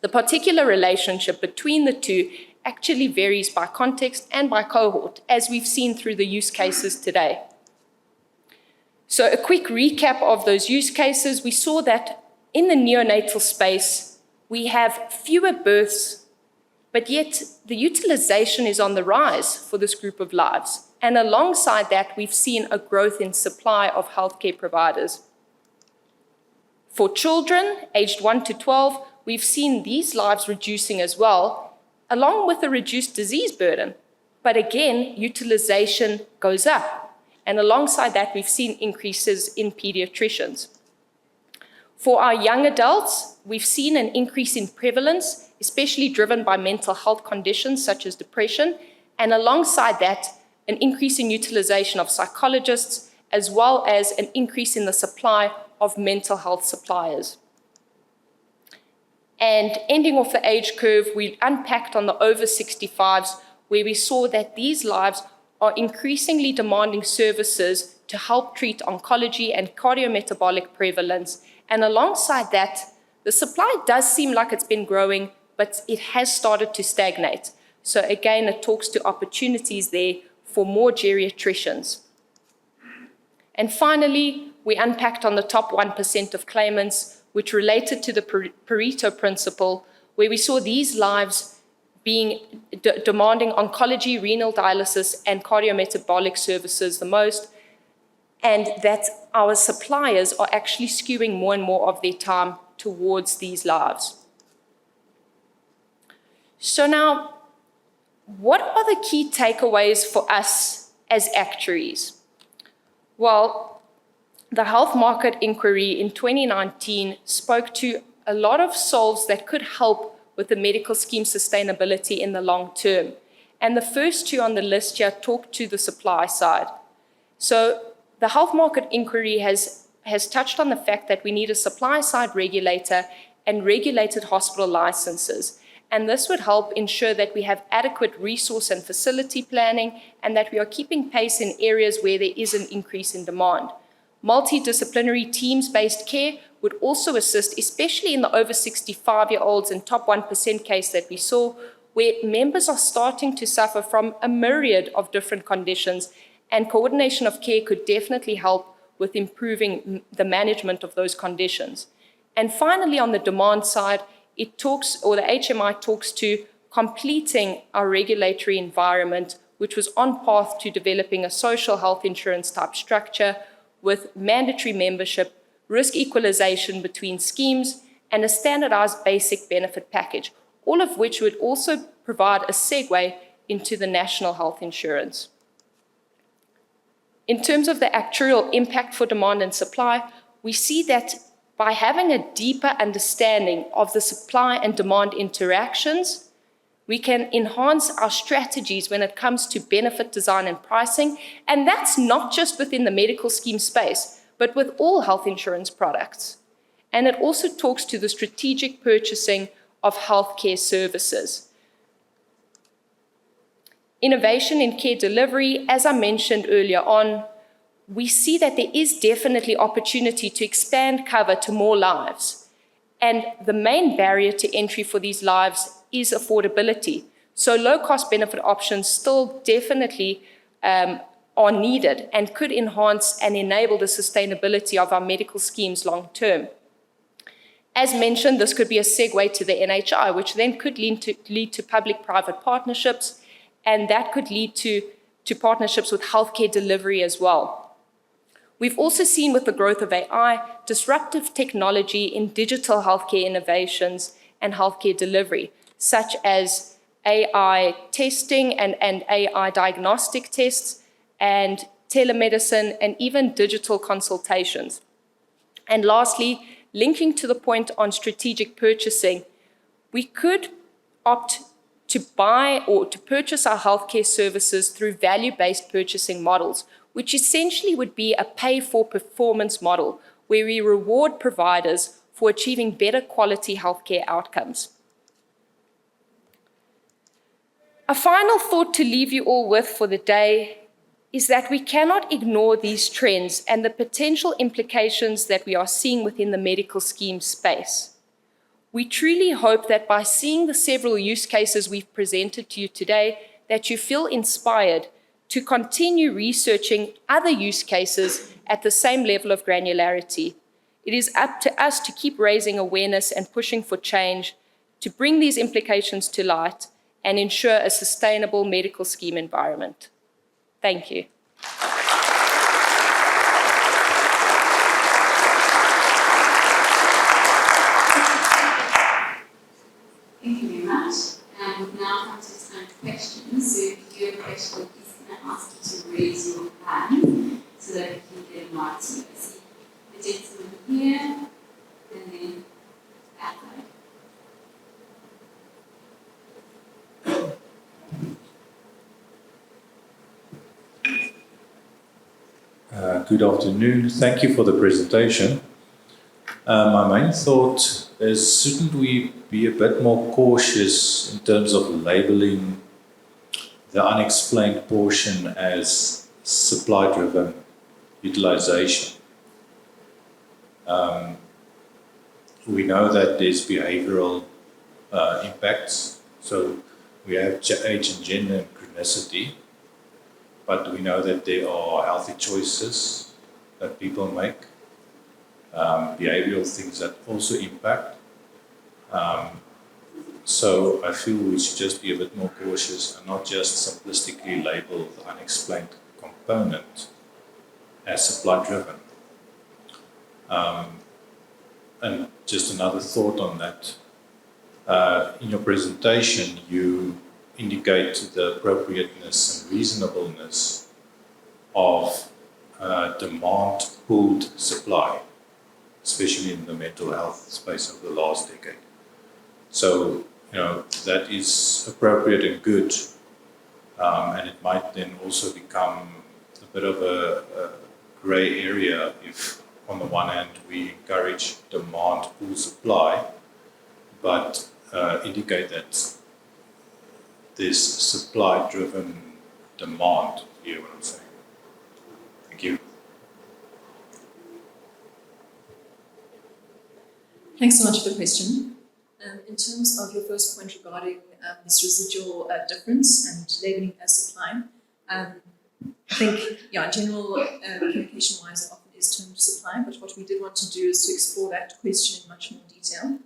S5: The particular relationship between the two actually varies by context and by cohort, as we've seen through the use cases today. So a quick recap of those use cases, we saw that in the neonatal space, we have fewer births, but yet the utilization is on the rise for this group of lives. And alongside that, we've seen a growth in supply of healthcare providers. For children aged 1 to 12, we've seen these lives reducing as well, along with a reduced disease burden. But again, utilization goes up. And alongside that, we've seen increases in pediatricians. For our young adults, we've seen an increase in prevalence, especially driven by mental health conditions such as depression, and alongside that, an increase in utilization of psychologists, as well as an increase in the supply of mental health suppliers. And ending off the age curve, we unpacked on the over 65s, where we saw that these lives are increasingly demanding services to help treat oncology and cardiometabolic prevalence. And alongside that, the supply does seem like it's been growing, but it has started to stagnate. So again, it talks to opportunities there for more geriatricians. And finally, we unpacked on the top 1% of claimants, which related to the Pareto principle, where we saw these lives being demanding oncology, renal dialysis, and cardiometabolic services the most, and that our suppliers are actually skewing more and more of their time towards these lives. So now, what are the key takeaways for us as actuaries? Well, the health market inquiry in 2019 spoke to a lot of solves that could help with the medical scheme sustainability in the long term. And the first two on the list here talk to the supply side. So the health market inquiry has touched on the fact that we need a supply side regulator and regulated hospital licenses. And this would help ensure that we have adequate resource and facility planning and that we are keeping pace in areas where there is an increase in demand. Multidisciplinary teams-based care would also assist, especially in the over 65-year-olds and top 1% case that we saw, where members are starting to suffer from a myriad of different conditions, and coordination of care could definitely help with improving the management of those conditions. And finally, on the demand side, the HMI talks to completing our regulatory environment, which was on path to developing a social health insurance type structure with mandatory membership, risk equalization between schemes, and a standardized basic benefit package, all of which would also provide a segue into the national health insurance. In terms of the actuarial impact for demand and supply, we see that by having a deeper understanding of the supply and demand interactions, we can enhance our strategies when it comes to benefit design and pricing, and that's not just within the medical scheme space, but with all health insurance products. And it also talks to the strategic purchasing of healthcare services. Innovation in care delivery, as I mentioned earlier on, we see that there is definitely opportunity to expand cover to more lives. And the main barrier to entry for these lives is affordability. So low-cost benefit options still definitely are needed and could enhance and enable the sustainability of our medical schemes long-term. As mentioned, this could be a segue to the NHI, which then could lead to public-private partnerships, and that could lead to partnerships with healthcare delivery as well. We've also seen with the growth of AI, disruptive technology in digital healthcare innovations and healthcare delivery, such as AI testing and AI diagnostic tests, and telemedicine, and even digital consultations. And lastly, linking to the point on strategic purchasing, we could opt to buy or to purchase our healthcare services through value-based purchasing models, which essentially would be a pay-for-performance model where we reward providers for achieving better quality healthcare outcomes. A final thought to leave you all with for the day is that we cannot ignore these trends and the potential implications that we are seeing within the medical scheme space. We truly hope that by seeing the several use cases we've presented to you today, that you feel inspired to continue researching other use cases at the same level of granularity. It is up to us to keep raising awareness and pushing for change to bring these implications to light and ensure a sustainable medical scheme environment. Thank you.
S6: Thank you very much. And now comes the time for questions. So if you have a question, please can I ask you to raise your hand so that we can get a mic to you. I see the gentleman here, and then that way.
S7: Good afternoon. Thank you for the presentation. My main thought is, shouldn't we be a bit more cautious in terms of labeling the unexplained portion as supply-driven utilization? We know that there's behavioral impacts. So we have age and gender and chronicity, but we know that there are healthy choices that people make, behavioral things that also impact. So I feel we should just be a bit more cautious and not just simplistically label the unexplained component as supply-driven. And just another thought on that. In your presentation, you indicate the appropriateness and reasonableness of demand-pulled supply, especially in the mental health space of the last decade. So, that is appropriate and good, and it might then also become a bit of a grey area if, on the one hand, we encourage demand-pulled supply, but indicate that there's supply-driven demand. You hear what I'm saying? Thank you.
S2: Thanks so much for the question. In terms of your first point regarding this residual difference and labelling as supply, I think, in general, communication-wise, it often is termed supply, but what we did want to do is to explore that question in much more detail.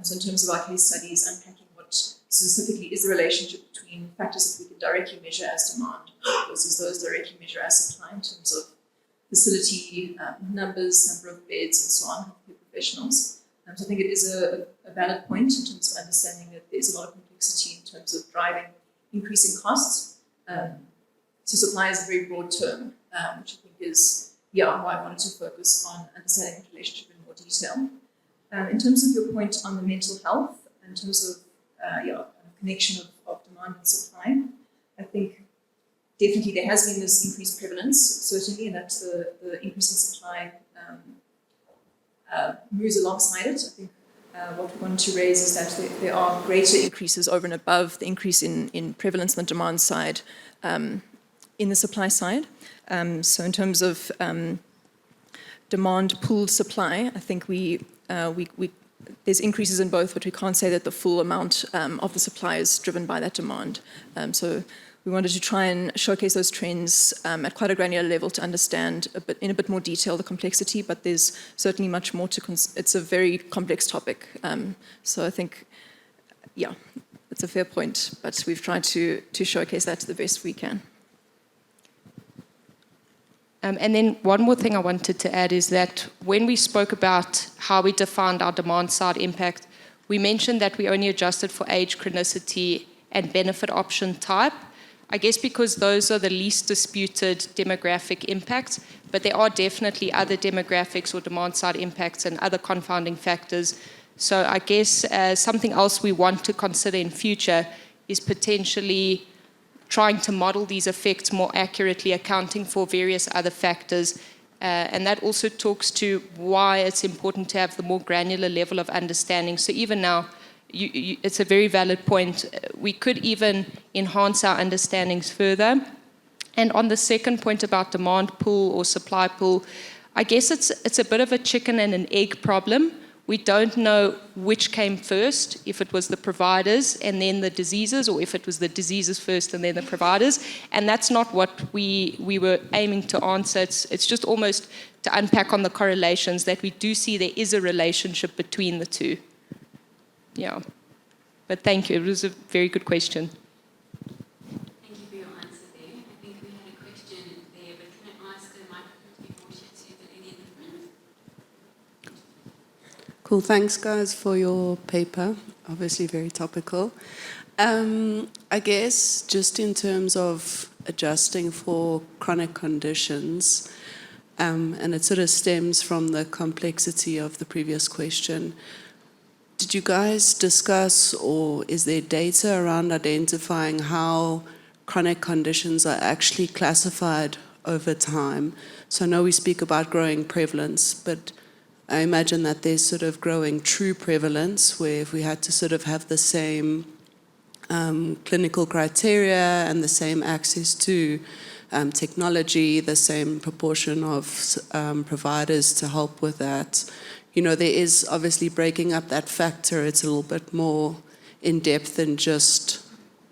S2: So in terms of our case studies, unpacking what specifically is the relationship between factors that we can directly measure as demand versus those directly measured as supply in terms of facility numbers, number of beds, and so on, healthcare professionals. So I think it is a valid point in terms of understanding that there's a lot of complexity in terms of driving increasing costs. So supply is a very broad term, which I think is why I wanted to focus on understanding the relationship in more detail. In terms of your point on the mental health, in terms of connection of demand and supply, I think definitely there has been this increased prevalence, certainly, and that the increase in supply moves alongside it. I think what we want to raise is that there are greater increases over and above the increase in prevalence on the demand side in the supply side. So in terms of demand pooled supply, I think there's increases in both, but we can't say that the full amount of the supply is driven by that demand. So we wanted to try and showcase those trends at quite a granular level to understand in a bit more detail the complexity, but there's certainly much more to it's a very complex topic. So I think, it's a fair point, but we've tried to showcase that to the best we can.
S5: And then one more thing I wanted to add is that when we spoke about how we defined our demand side impact, we mentioned that we only adjusted for age, chronicity, and benefit option type. I guess because those are the least disputed demographic impacts, but there are definitely other demographics or demand side impacts and other confounding factors. So I guess something else we want to consider in future is potentially trying to model these effects more accurately, accounting for various other factors. And that also talks to why it's important to have the more granular level of understanding. So even now, it's a very valid point. We could even enhance our understandings further. And on the second point about demand pool or supply pool, I guess it's a bit of a chicken and an egg problem. We don't know which came first, if it was the providers and then the diseases, or if it was the diseases first and then the providers. And that's not what we were aiming to answer. It's just almost to unpack on the correlations that we do see there is a relationship between the two. Yeah. But thank you. It was a very good question.
S6: Thank you for your answer there. I think we had a question there, but can I ask the microphone to be more shared to any in the front?
S8: Cool. Thanks, guys, for your paper. Obviously very topical. I guess just in terms of adjusting for chronic conditions, and it sort of stems from the complexity of the previous question, did you guys discuss, or is there data around identifying how chronic conditions are actually classified over time? So I know we speak about growing prevalence, but I imagine that there's sort of growing true prevalence, where if we had to sort of have the same clinical criteria and the same access to technology, the same proportion of providers to help with that, there is obviously breaking up that factor. It's a little bit more in depth than just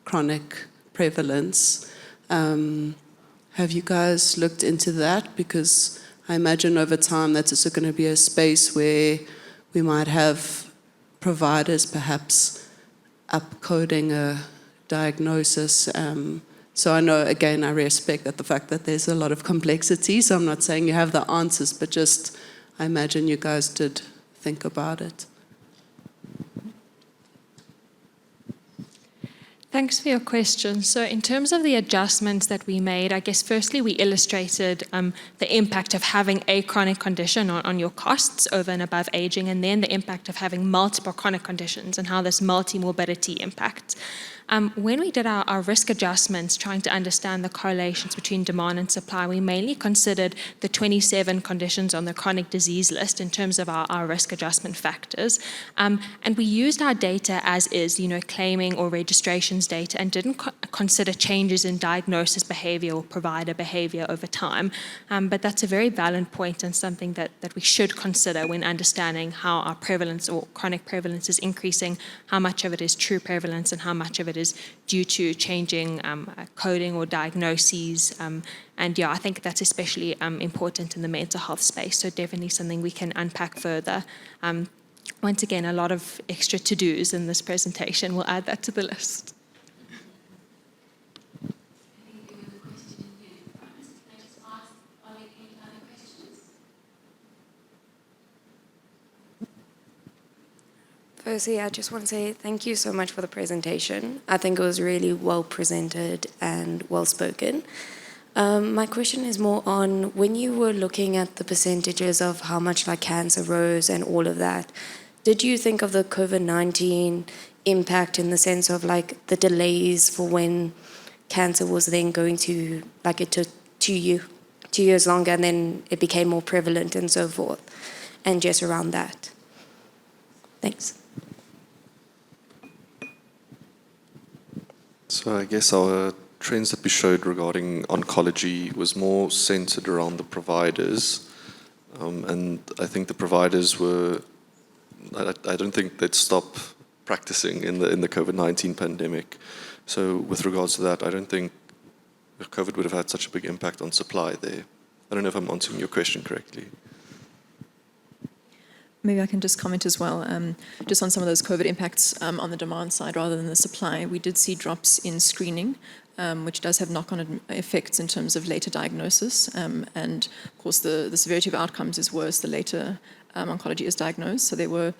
S8: chronic prevalence. Have you guys looked into that? Because I imagine over time that's also going to be a space where we might have providers perhaps upcoding a diagnosis. So I know, again, I respect that the fact that there's a lot of complexity, so I'm not saying you have the answers, but just I imagine you guys did think about it.
S4: Thanks for your question. So in terms of the adjustments that we made, I guess firstly we illustrated the impact of having a chronic condition on your costs over and above aging, and then the impact of having multiple chronic conditions and how this multi-morbidity impacts. When we did our risk adjustments, trying to understand the correlations between demand and supply, we mainly considered the 27 conditions on the chronic disease list in terms of our risk adjustment factors. And we used our data as is, claiming or registrations data, and didn't consider changes in diagnosis behavior or provider behavior over time. But that's a very valid point and something that we should consider when understanding how our prevalence or chronic prevalence is increasing, how much of it is true prevalence and how much of it is due to changing coding or diagnoses. I think that's especially important in the mental health space, so definitely something we can unpack further. Once again, a lot of extra to-dos in this presentation. We'll add that to the list.
S9: Firstly, I just want to say thank you so much for the presentation. I think it was really well presented and well spoken. My question is more on when you were looking at the percentages of how much cancer rose and all of that, did you think of the COVID-19 impact in the sense of the delays for when cancer was then going to, it took 2 years longer and then it became more prevalent and so forth, and just around that? Thanks.
S3: So I guess our trends that we showed regarding oncology was more centered around the providers. And I think the providers were, I don't think they'd stop practicing in the COVID-19 pandemic. So with regards to that, I don't think COVID would have had such a big impact on supply there. I don't know if I'm answering your question correctly.
S2: Maybe I can just comment as well, just on some of those COVID impacts on the demand side rather than the supply. We did see drops in screening, which does have knock-on effects in terms of later diagnosis. And of course, the severity of outcomes is worse the later oncology is diagnosed. So there were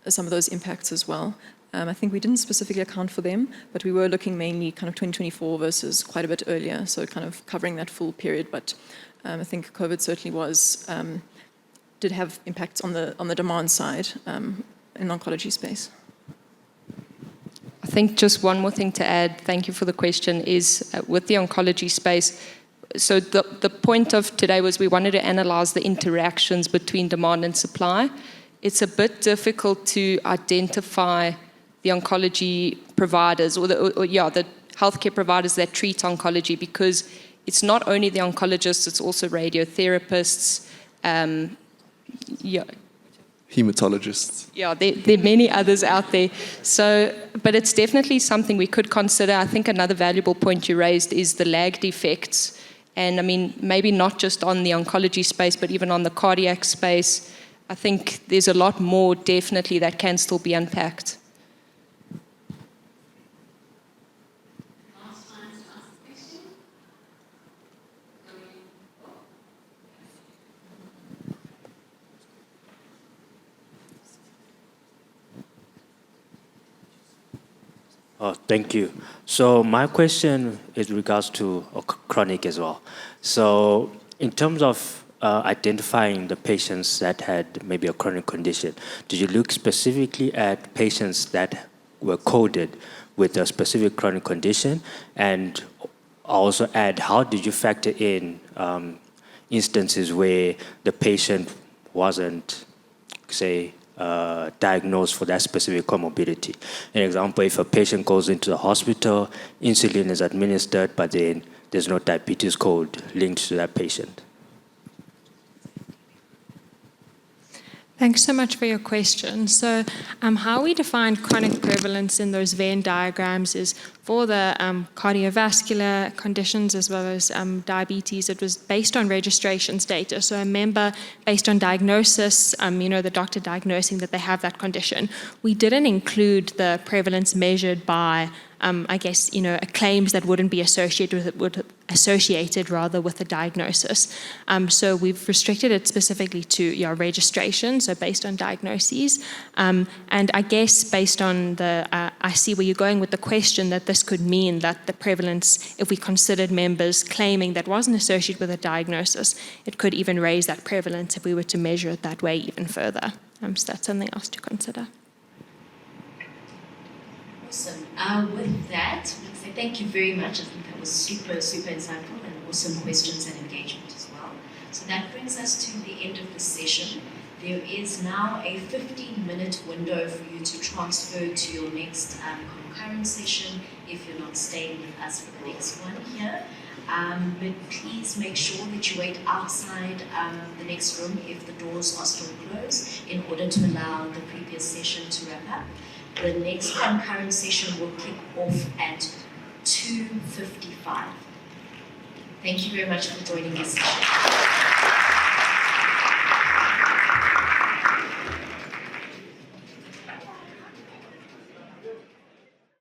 S2: some of those impacts as well. I think we didn't specifically account for them, but we were looking mainly kind of 2024 versus quite a bit earlier, so kind of covering that full period. But I think COVID certainly did have impacts on the demand side in the oncology space.
S5: I think just one more thing to add, thank you for the question, is with the oncology space, so the point of today was we wanted to analyze the interactions between demand and supply. It's a bit difficult to identify the oncology providers or the healthcare providers that treat oncology, because it's not only the oncologists, it's also radiotherapists,
S3: Hematologists.
S5: Yeah, there are many others out there. So, but it's definitely something we could consider. I think another valuable point you raised is the lagged effects. And I mean, maybe not just on the oncology space, but even on the cardiac space. I think there's a lot more definitely that can still be unpacked.
S10: Thank you. So my question is regards to chronic as well. So in terms of identifying the patients that had maybe a chronic condition, did you look specifically at patients that were coded with a specific chronic condition? And also add, how did you factor in instances where the patient wasn't, say, diagnosed for that specific comorbidity? An example, if a patient goes into the hospital, insulin is administered, but then there's no diabetes code linked to that patient.
S4: Thanks so much for your question. So how we define chronic prevalence in those Venn diagrams is for the cardiovascular conditions as well as diabetes. It was based on registrations data. So a member, based on diagnosis, the doctor diagnosing that they have that condition. We didn't include the prevalence measured by claims that wouldn't be associated with the diagnosis. So we've restricted it specifically to your registration, so based on diagnoses. And I guess based on I see where you're going with the question, that this could mean that the prevalence, if we considered members claiming that wasn't associated with a diagnosis, it could even raise that prevalence if we were to measure it that way even further. So that's something else to consider.
S1: Awesome. With that, I'd like to say thank you very much. I think that was super, super insightful and awesome questions and engagement as well. So that brings us to the end of the session. There is now a 15-minute window for you to transfer to your next concurrent session if you're not staying with us for the next one here. But please make sure that you wait outside the next room if the doors are still closed in order to allow the previous session to wrap up. The next concurrent session will kick off at 2:55. Thank you very much for joining us.